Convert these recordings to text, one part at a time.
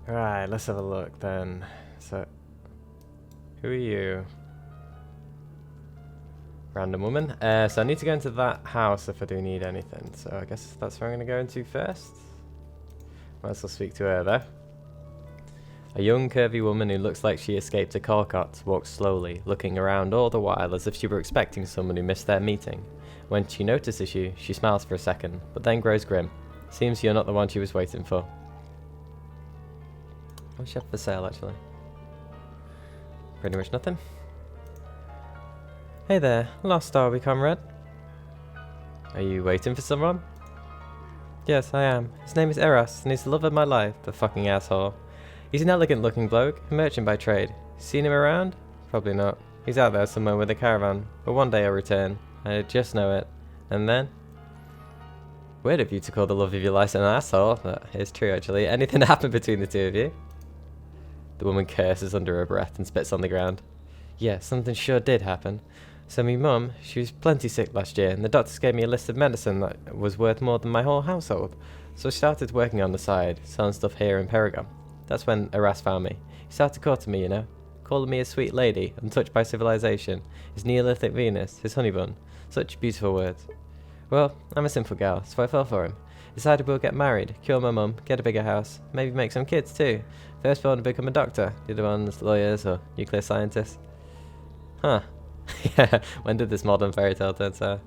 Right, let's have a look then. So, who are you? Random woman. So I need to go into that house if I do need anything. So I guess that's where I'm going to go into first. Might as well speak to her there. A young curvy woman who looks like she escaped a Holocaust walks slowly, looking around all the while as if she were expecting someone who missed their meeting. When she notices you, she smiles for a second, but then grows grim. Seems you're not the one she was waiting for. What's she have for sale, actually? Pretty much nothing. Hey there, lost are we, comrade? Are you waiting for someone? Yes, I am. His name is Eros, and he's the love of my life, the fucking asshole. He's an elegant-looking bloke, a merchant by trade. Seen him around? Probably not. He's out there somewhere with a caravan, but one day he'll return. I just know it. And then? Weird of you to call the love of your life an asshole. That is true, actually. Anything happened between the two of you? The woman curses under her breath and spits on the ground. Yeah, something sure did happen. So me mum, she was plenty sick last year, and the doctors gave me a list of medicine that was worth more than my whole household. So I started working on the side, selling stuff here in Paragon. That's when Eras found me. He started courting me, you know, calling me a sweet lady, untouched by civilization, his Neolithic Venus, his honey bun. Such beautiful words. Well, I'm a simple gal, so I fell for him. Decided we'll get married, cure my mum, get a bigger house, maybe make some kids too. Firstborn to become a doctor, the other ones lawyers or nuclear scientists. Huh. Yeah, when did this modern fairy tale turn sour?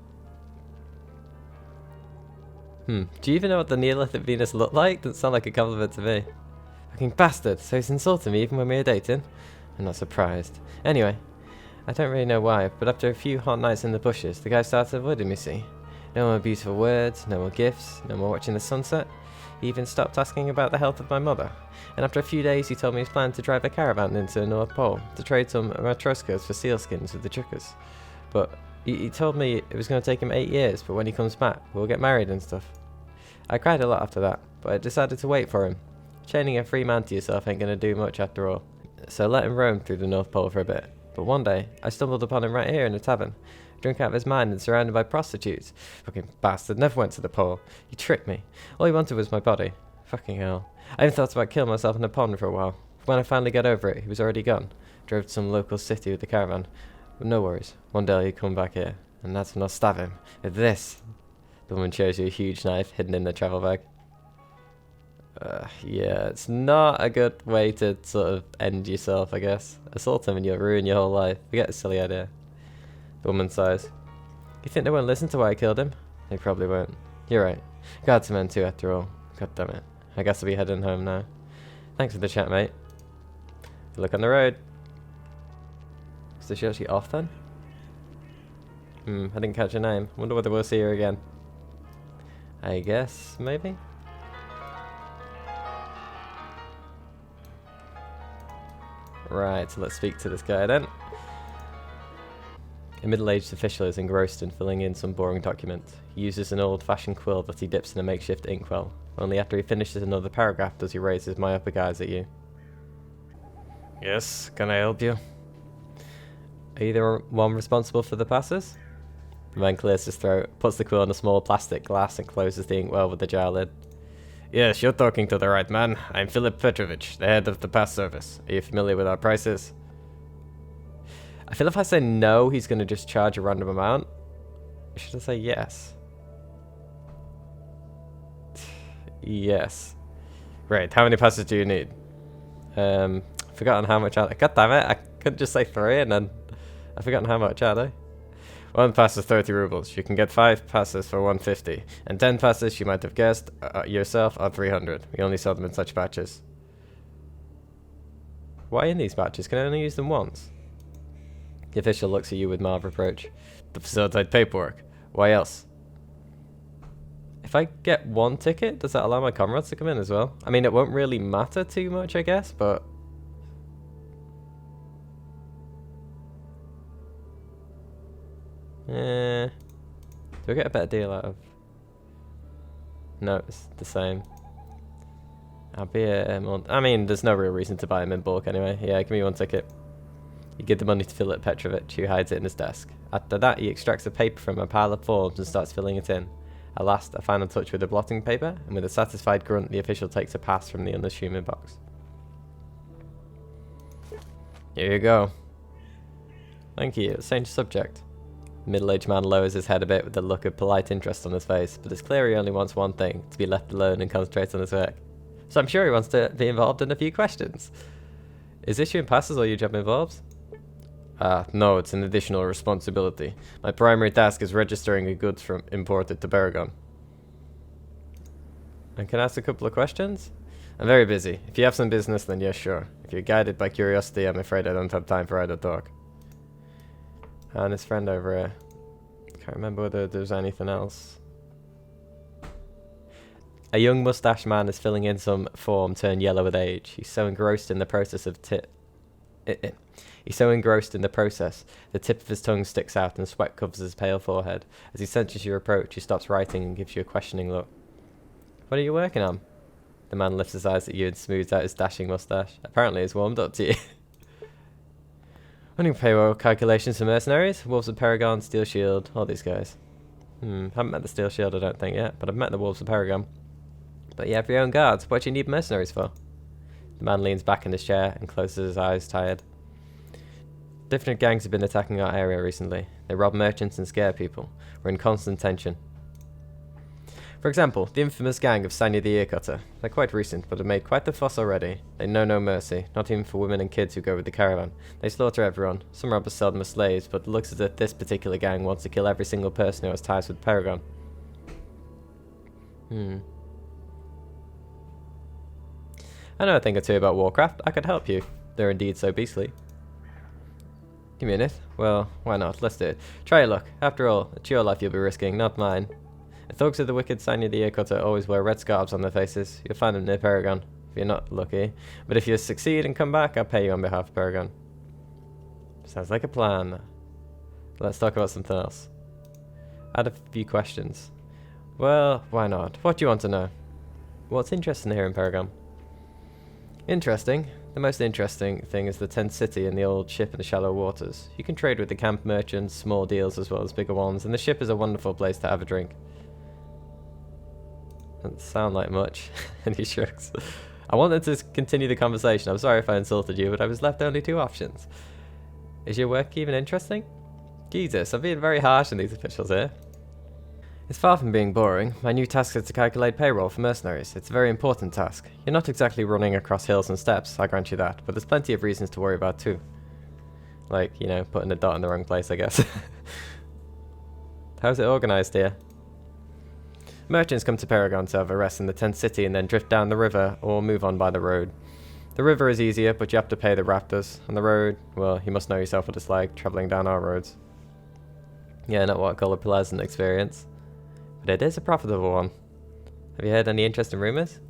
Do you even know what the Neolithic Venus looked like? Doesn't sound like a compliment to me. Fucking bastard, so he's insulting me even when we were dating? I'm not surprised. Anyway, I don't really know why, but after a few hot nights in the bushes, the guy started avoiding me, see? No more beautiful words, no more gifts, no more watching the sunset. He even stopped asking about the health of my mother. And after a few days, he told me he's planned to drive a caravan into the North Pole to trade some matroskas for sealskins with the truckers. But he told me it was going to take him 8 years, but when he comes back, we'll get married and stuff. I cried a lot after that, but I decided to wait for him. Chaining a free man to yourself ain't going to do much after all. So let him roam through the North Pole for a bit. But one day, I stumbled upon him right here in a tavern. Drunk out of his mind and surrounded by prostitutes. Fucking bastard, never went to the pole. He tricked me. All he wanted was my body. Fucking hell. I even thought about killing myself in a pond for a while. When I finally got over it, he was already gone. Drove to some local city with the caravan. But no worries. One day he'll come back here. And that's when I'll stab him. With this. The woman shows you a huge knife hidden in the travel bag. Yeah, it's not a good way to sort of end yourself, I guess. Assault him and you'll ruin your whole life. Forget a silly idea. The woman sighs. You think they won't listen to why I killed him? They probably won't. You're right. God's a man too, after all. God damn it. I guess I'll be heading home now. Thanks for the chat, mate. Good luck on the road. Is she actually off then? I didn't catch her name. Wonder whether we'll see her again. I guess, maybe? Right, so let's speak to this guy then. A middle-aged official is engrossed in filling in some boring document. He uses an old-fashioned quill that he dips in a makeshift inkwell. Only after he finishes another paragraph does he raise his myopic eyes at you. Yes, can I help you? Are you the one responsible for the passes? The man clears his throat, puts the quill in a small plastic glass and closes the inkwell with the jar lid. Yes, you're talking to the right man. I'm Philip Petrovich, the head of the pass service. Are you familiar with our prices? I feel if I say no, he's going to just charge a random amount. Should I say yes? Yes. Right, how many passes do you need? Forgotten how much are they? God damn it, I couldn't just say 3 and then I've forgotten how much are they? 1 pass is 30 rubles. You can get 5 passes for 150. And 10 passes, you might have guessed, yourself, are 300. We only sell them in such batches. Why in these batches? Can I only use them once? The official looks at you with mild reproach. To facilitate paperwork. Why else? If I get 1 ticket, does that allow my comrades to come in as well? I mean, it won't really matter too much, I guess, but... do I get a better deal out of... No, it's the same. I'll be a month. I mean, there's no real reason to buy them in bulk anyway. Yeah, give me 1 ticket. You give the money to Philip Petrovich, who hides it in his desk. After that, he extracts a paper from a pile of forms and starts filling it in. At last, a final touch with the blotting paper, and with a satisfied grunt, the official takes a pass from the unassuming box. Here you go. Thank you. Same subject. The middle-aged man lowers his head a bit with a look of polite interest on his face, but it's clear he only wants one thing, to be left alone and concentrate on his work. So I'm sure he wants to be involved in a few questions. Is issuing passes all your job involves? No, it's an additional responsibility. My primary task is registering the goods from imported to Paragon. And can I ask a couple of questions? I'm very busy. If you have some business, then yes, sure. If you're guided by curiosity, I'm afraid I don't have time for idle talk. And his friend over here. Can't remember whether there's anything else. A young mustached man is filling in some form turned yellow with age. He's so engrossed in the process of He's so engrossed in the process, the tip of his tongue sticks out and sweat covers his pale forehead. As he senses your approach, he stops writing and gives you a questioning look. What are you working on? The man lifts his eyes at you and smooths out his dashing mustache. Apparently he's warmed up to you. Running payroll calculations for mercenaries, Wolves of Paragon, Steel Shield, all these guys. Haven't met the Steel Shield I don't think yet, but I've met the Wolves of Paragon. But you have your own guards, what do you need mercenaries for? The man leans back in his chair and closes his eyes, tired. Different gangs have been attacking our area recently. They rob merchants and scare people. We're in constant tension. For example, the infamous gang of Sanya the Earcutter. They're quite recent, but have made quite the fuss already. They know no mercy, not even for women and kids who go with the caravan. They slaughter everyone. Some robbers sell them as slaves, but it looks as if this particular gang wants to kill every single person who has ties with Paragon. I know a thing or two about Warcraft. I could help you. They're indeed so beastly. Give me a minute. Well, why not? Let's do it. Try your luck. After all, it's your life you'll be risking, not mine. The thugs of the wicked Sanya the Earcutter always wear red scarves on their faces. You'll find them near Paragon, if you're not lucky. But if you succeed and come back, I'll pay you on behalf of Paragon. Sounds like a plan. Let's talk about something else. I had a few questions. Well, why not? What do you want to know? What's interesting here in Paragon? Interesting. The most interesting thing is the tent city and the old ship in the shallow waters. You can trade with the camp merchants, small deals as well as bigger ones, and the ship is a wonderful place to have a drink. Doesn't sound like much. And he shrugs. I wanted to continue the conversation. I'm sorry if I insulted you, but I was left only two options. Is your work even interesting? Jesus, I'm being very harsh on these officials here. It's far from being boring. My new task is to calculate payroll for mercenaries. It's a very important task. You're not exactly running across hills and steppes, I grant you that, but there's plenty of reasons to worry about too. Like, you know, putting a dot in the wrong place, I guess. How's it organised here? Merchants come to Paragon to have a rest in the tent city and then drift down the river or move on by the road. The river is easier, but you have to pay the raptors. On the road, well, you must know yourself what it's like travelling down our roads. Yeah, not what I call a pleasant experience. But it is a profitable one. Have you heard any interesting rumours?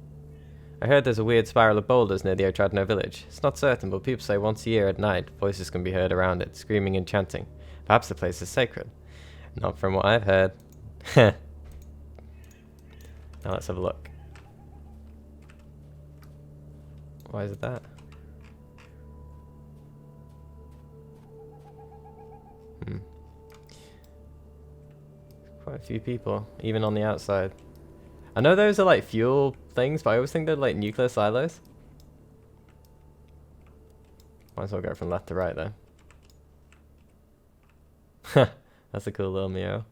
I heard there's a weird spiral of boulders near the Otradno village. It's not certain, but people say once a year at night, voices can be heard around it, screaming and chanting. Perhaps the place is sacred. Not from what I've heard. Now let's have a look. Why is it that? Quite a few people, even on the outside. I know those are like fuel things, but I always think they're like nuclear silos. Might as well go from left to right though. That's a cool little meow.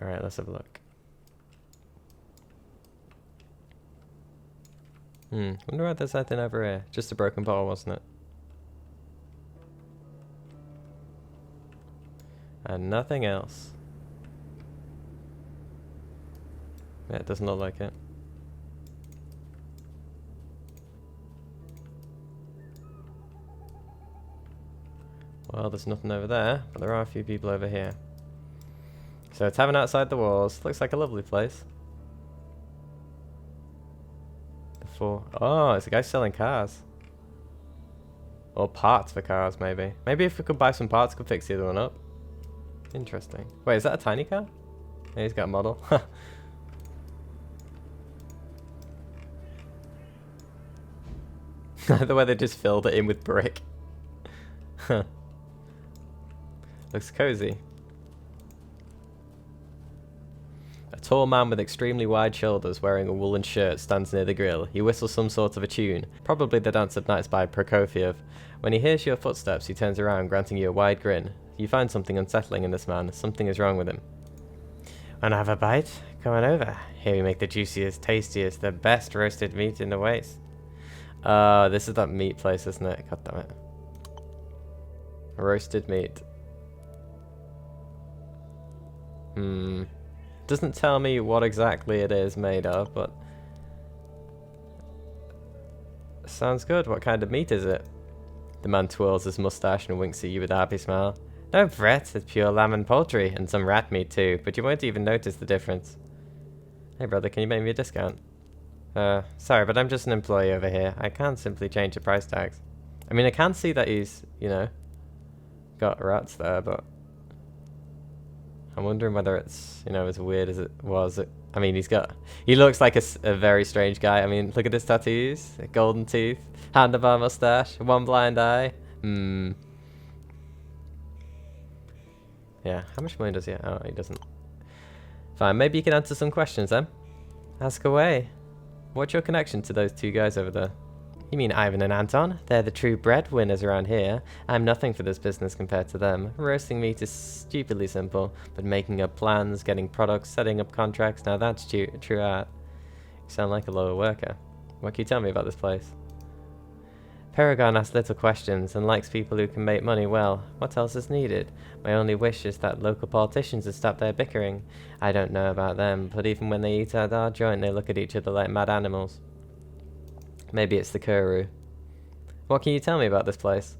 Alright, let's have a look. Wonder why there's anything over here. Just a broken bottle, wasn't it? And nothing else. Yeah, it doesn't look like it. Well, there's nothing over there, but there are a few people over here. So it's having outside the walls. Looks like a lovely place. Oh, it's a guy selling cars. Or parts for cars, maybe. Maybe if we could buy some parts, could fix the other one up. Interesting. Wait, is that a tiny car? Yeah, he's got a model. The way they just filled it in with brick. Looks cozy. A tall man with extremely wide shoulders wearing a woolen shirt stands near the grill. He whistles some sort of a tune, probably the Dance of Nights by Prokofiev. When he hears your footsteps, he turns around, granting you a wide grin. You find something unsettling in this man. Something is wrong with him. Wanna have a bite? Come on over. Here we make the juiciest, tastiest, the best roasted meat in the Waste. This is that meat place, isn't it? God damn it. Roasted meat. Doesn't tell me what exactly it is made of, but sounds good. What kind of meat is it? The man twirls his mustache and winks at you with a happy smile. No fret, it's pure lamb and poultry, and some rat meat too, but you won't even notice the difference. Hey brother, can you make me a discount? Sorry, but I'm just an employee over here. I can't simply change the price tags. I mean, I can see that he's, you know, got rats there, but I'm wondering whether it's, you know, as weird as it was. I mean, he looks like a very strange guy. I mean, look at his tattoos, golden teeth, handlebar mustache, one blind eye. Yeah, how much money does he have? Oh, he doesn't. Fine, maybe you can answer some questions then. Ask away. What's your connection to those two guys over there? You mean Ivan and Anton? They're the true breadwinners around here. I'm nothing for this business compared to them. Roasting meat is stupidly simple, but making up plans, getting products, setting up contracts, now that's true art. You sound like a lower worker. What can you tell me about this place? Paragon asks little questions and likes people who can make money well. What else is needed? My only wish is that local politicians would stop their bickering. I don't know about them, but even when they eat at our joint, they look at each other like mad animals. Maybe it's the Kuru. What can you tell me about this place?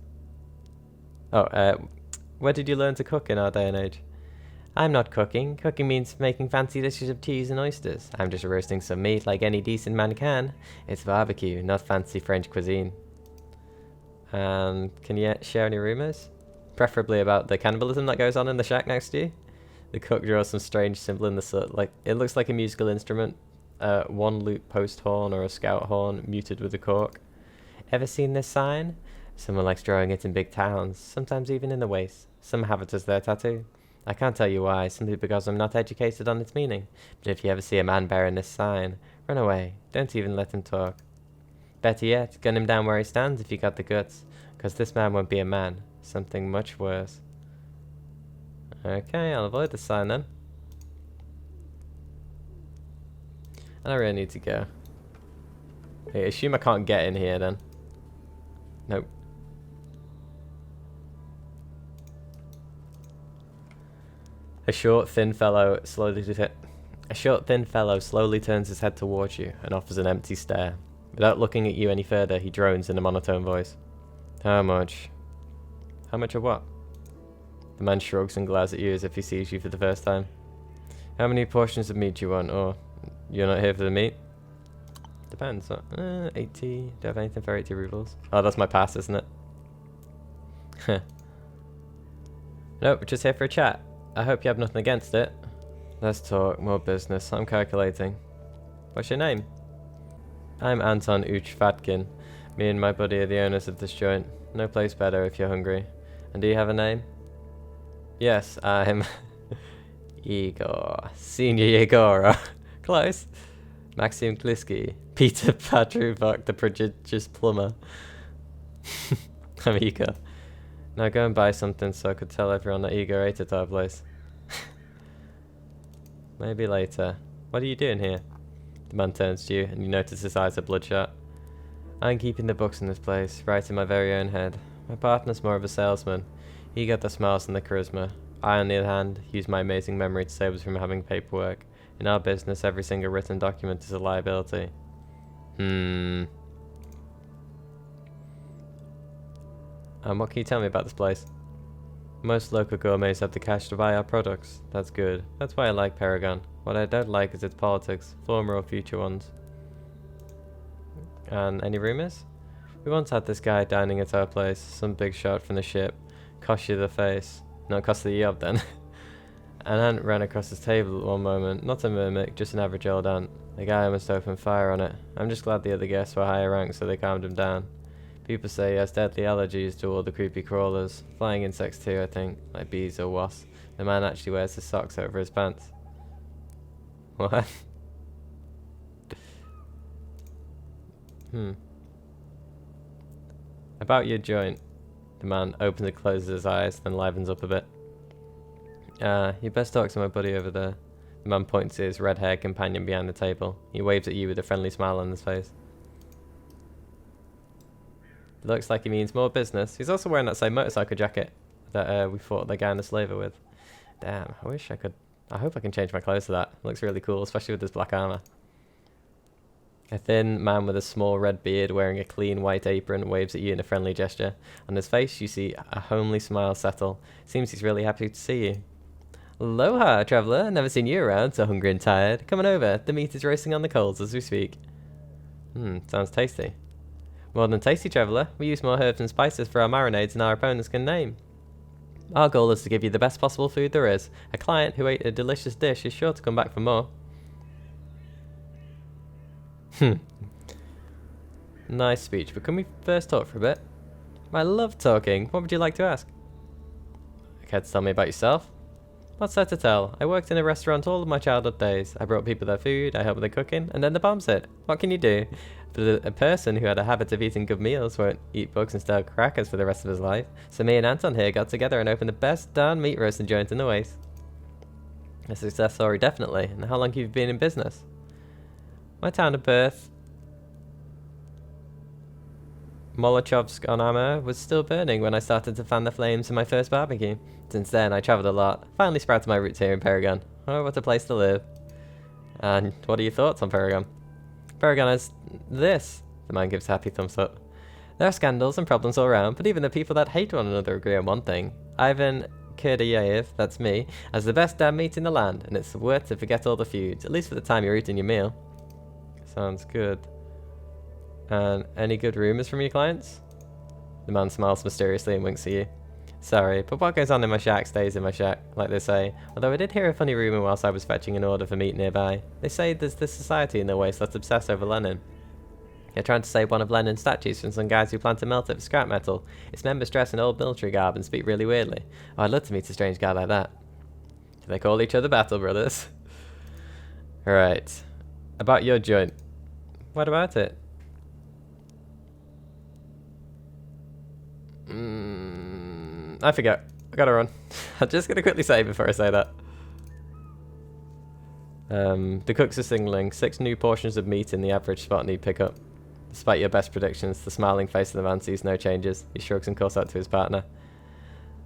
Where did you learn to cook in our day and age? I'm not cooking. Cooking means making fancy dishes of cheese and oysters. I'm just roasting some meat like any decent man can. It's barbecue, not fancy French cuisine. And can you share any rumors? Preferably about the cannibalism that goes on in the shack next to you? The cook draws some strange symbol in the soot. Like, it looks like a musical instrument. One loop post horn or a scout horn muted with a cork. Ever seen this sign? Someone likes drawing it in big towns, sometimes even in the Waste. Some have it as their tattoo. I can't tell you why, simply because I'm not educated on its meaning. But if you ever see a man bearing this sign, run away. Don't even let him talk. Better yet, gun him down where he stands if you got the guts, because this man won't be a man. Something much worse. Okay, I'll avoid the sign then. I don't really need to go. I assume I can't get in here then. Nope. A short, thin fellow slowly turns his head towards you and offers an empty stare. Without looking at you any further, he drones in a monotone voice. How much? How much of what? The man shrugs and glares at you as if he sees you for the first time. How many portions of meat do you want, or you're not here for the meat? Depends. 80. Do I have anything for 80 rubles? Oh, that's my pass, isn't it? Nope, just here for a chat. I hope you have nothing against it. Let's talk, more business. I'm calculating. What's your name? I'm Anton Uchvatkin. Me and my buddy are the owners of this joint. No place better if you're hungry. And do you have a name? Yes, I'm Igor. Senior Yegora. Close. Maxim Kliski. Peter Patruvok, the prodigious plumber. I'm Igor. Now go and buy something so I could tell everyone that Igor ate at our place. Maybe later. What are you doing here? The man turns to you and you notice his eyes are bloodshot. I'm keeping the books in this place, right in my very own head. My partner's more of a salesman. He got the smiles and the charisma. I, on the other hand, use my amazing memory to save us from having paperwork. In our business, every single written document is a liability. And what can you tell me about this place? Most local gourmets have the cash to buy our products. That's good. That's why I like Paragon. What I don't like is its politics, former or future ones. And any rumours? We once had this guy dining at our place, some big shot from the ship. Cost you the face. No, cost the yob then. An ant ran across his table at one moment. Not a mimic, just an average old ant. The guy almost opened fire on it. I'm just glad the other guests were higher rank, so they calmed him down. People say he has deadly allergies to all the creepy crawlers. Flying insects too, I think, like bees or wasps. The man actually wears his socks over his pants. What? About your joint. The man opens and closes his eyes, then livens up a bit. You best talk to my buddy over there. The man points to his red-haired companion behind the table. He waves at you with a friendly smile on his face. Looks like he means more business. He's also wearing that same motorcycle jacket that we fought the guy in the slaver with. Damn, I wish I could. I hope I can change my clothes to that. Looks really cool, especially with this black armor. A thin man with a small red beard wearing a clean white apron waves at you in a friendly gesture. On his face, you see a homely smile settle. Seems he's really happy to see you. Aloha, traveller. Never seen you around, so hungry and tired. Come on over. The meat is roasting on the coals as we speak. Sounds tasty. More than tasty, traveller. We use more herbs and spices for our marinades than our opponents can name. Our goal is to give you the best possible food there is. A client who ate a delicious dish is sure to come back for more. Nice speech, but can we first talk for a bit? I love talking. What would you like to ask? Care to tell me about yourself? What's there to tell? I worked in a restaurant all of my childhood days. I brought people their food, I helped with the cooking, and then the bombs hit. What can you do? But a person who had a habit of eating good meals won't eat bugs and stale crackers for the rest of his life. So me and Anton here got together and opened the best darn meat roasting joint in the Waste. A success story, definitely. And how long have you been in business? My town of birth, Molochovsk on Amur, was still burning when I started to fan the flames in my first barbecue. Since then, I travelled a lot. Finally sprouted my roots here in Paragon. Oh, what a place to live. And what are your thoughts on Paragon? Paragon is this. The man gives a happy thumbs up. There are scandals and problems all around, but even the people that hate one another agree on one thing. Ivan Kirdayev, that's me, has the best damn meat in the land, and it's worth to forget all the feuds, at least for the time you're eating your meal. Sounds good. And any good rumours from your clients? The man smiles mysteriously and winks at you. Sorry, but what goes on in my shack stays in my shack, like they say. Although I did hear a funny rumour whilst I was fetching an order for meat nearby. They say there's this society in the Waste that's obsessed over Lenin. They're trying to save one of Lenin's statues from some guys who plan to melt it for scrap metal. Its members dress in old military garb and speak really weirdly. Oh, I'd love to meet a strange guy like that. Do they call each other Battle Brothers? Right. About your joint. What about it? I forget. I gotta run. I'm just gonna quickly say before I say that. The cooks are signaling 6 new portions of meat in the average spot need pickup. Despite your best predictions, the smiling face of the man sees no changes. He shrugs and calls out to his partner.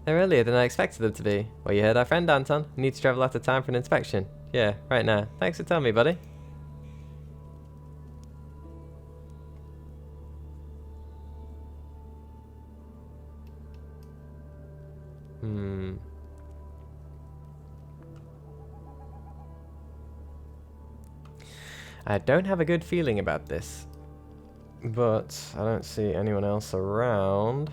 They're earlier than I expected them to be. Well, you heard our friend Anton. He needs to travel out of town for an inspection. Yeah, right now. Thanks for telling me, buddy. I don't have a good feeling about this, but I don't see anyone else around.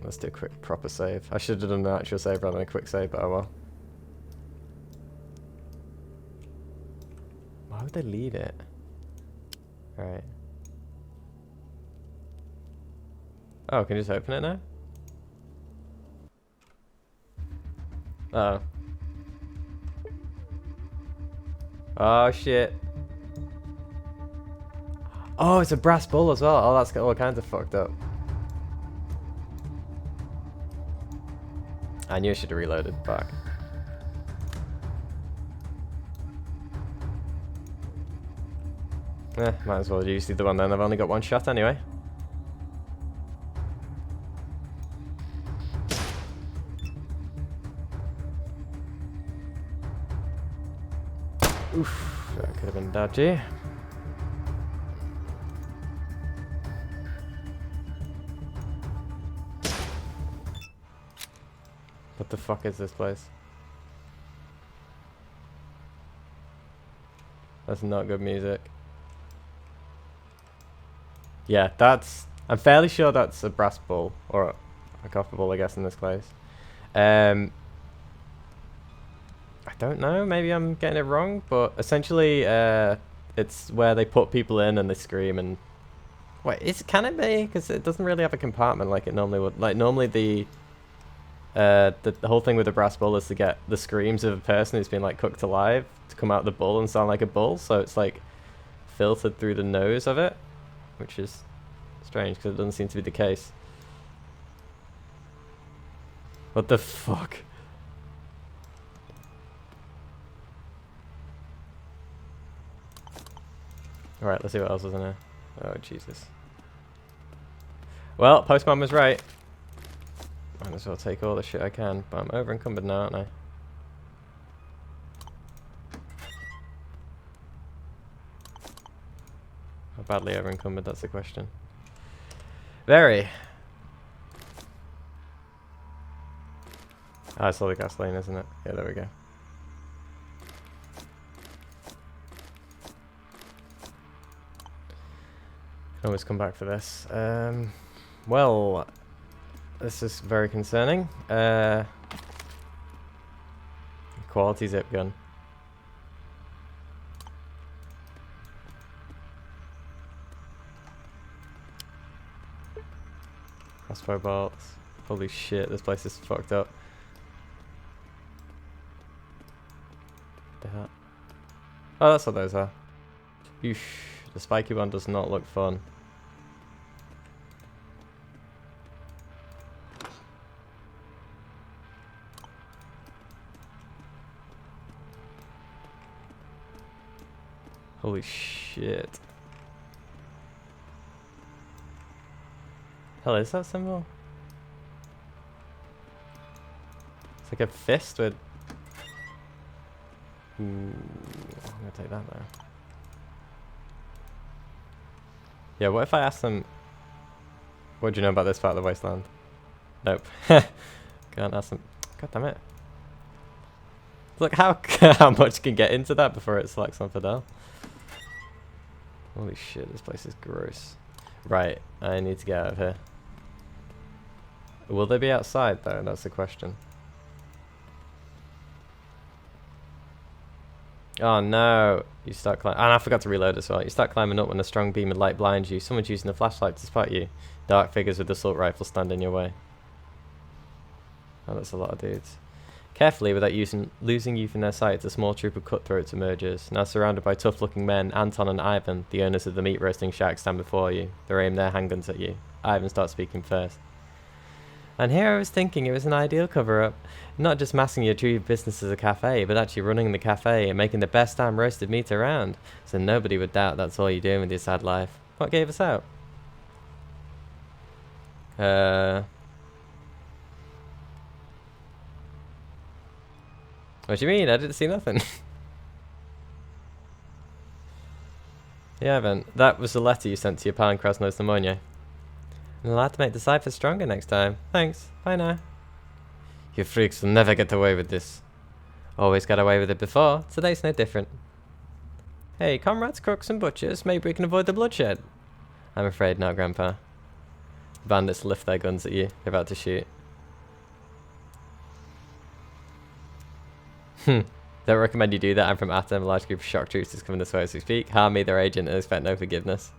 Let's do a quick proper save. I should have done an actual save rather than a quick save, but oh well. Why would they leave it? Alright. Oh, can you just open it now? Oh. Oh shit. Oh, it's a brass bull as well. Oh, that's got all kinds of fucked up. I knew I should have reloaded. Fuck. Might as well use the other one then. I've only got one shot anyway. Oof, that could have been dodgy. What the fuck is this place? That's not good music. Yeah, that's... I'm fairly sure that's a brass bull. Or a copper bull, I guess, in this place. I don't know, maybe I'm getting it wrong, but essentially it's where they put people in and they scream and... Wait, can it be? Because it doesn't really have a compartment like it normally would. Like, normally the The whole thing with the brass bull is to get the screams of a person who's been like cooked alive to come out the bull and sound like a bull. So it's like filtered through the nose of it, which is strange because it doesn't seem to be the case. What the fuck? Alright, let's see what else is in here. Oh, Jesus. Well, Postman was right. Might as well take all the shit I can, but I'm over encumbered now, aren't I? How badly over encumbered, that's the question. Very. Ah, it's all the gasoline, isn't it? Yeah, there we go. Can always come back for this. Well, this is very concerning. Quality zip gun. Crossbow bolts. Holy shit, this place is fucked up. Oh, that's what those are. Eesh, the spiky one does not look fun. Holy shit. Hell, is that symbol? It's like a fist with... Ooh, I'm gonna take that now. Yeah, what if I ask them... What do you know about this part of the wasteland? Nope. Can't ask them. God damn it. Look how how much can get into that before it selects on Fidel. Holy shit, this place is gross. Right, I need to get out of here. Will they be outside though? That's the question. Oh no, you start climbing. And I forgot to reload as well. You start climbing up when a strong beam of light blinds you. Someone's using a flashlight to spot you. Dark figures with assault rifles stand in your way. Oh, that's a lot of dudes. Carefully, without losing you from their sight, a small troop of cutthroats emerges. Now surrounded by tough-looking men, Anton and Ivan, the owners of the meat roasting shack, stand before you. They aim their handguns at you. Ivan starts speaking first. And here I was thinking it was an ideal cover-up. Not just masking your true business as a cafe, but actually running the cafe and making the best damn roasted meat around. So nobody would doubt that's all you're doing with your sad life. What gave us out? What do you mean? I didn't see nothing. Yeah, Ivan. That was the letter you sent to your pal in Krasnoye. And I'll have to make the cipher stronger next time. Thanks. Bye now. You freaks will never get away with this. Always got away with it before. Today's no different. Hey, comrades, crooks and butchers. Maybe we can avoid the bloodshed. I'm afraid not, Grandpa. The bandits lift their guns at you. They're about to shoot. Don't recommend you do that. I'm from Atom. A large group of shock troops is coming this way as we speak. Harm me, their agent, and expect no forgiveness.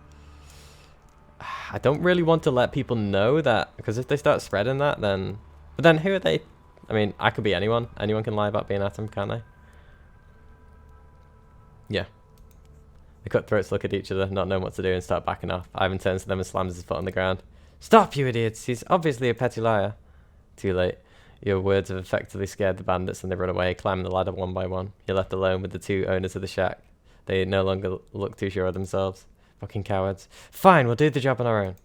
I don't really want to let people know that, because if they start spreading that, then... But then who are they? I mean, I could be anyone. Anyone can lie about being Atom, can't they? Yeah. The cutthroats look at each other, not knowing what to do, and start backing off. Ivan turns to them and slams his foot on the ground. Stop, you idiots! He's obviously a petty liar. Too late. Your words have effectively scared the bandits and they run away, climbing the ladder one by one. You're left alone with the two owners of the shack. They no longer look too sure of themselves. Fucking cowards. Fine, we'll do the job on our own.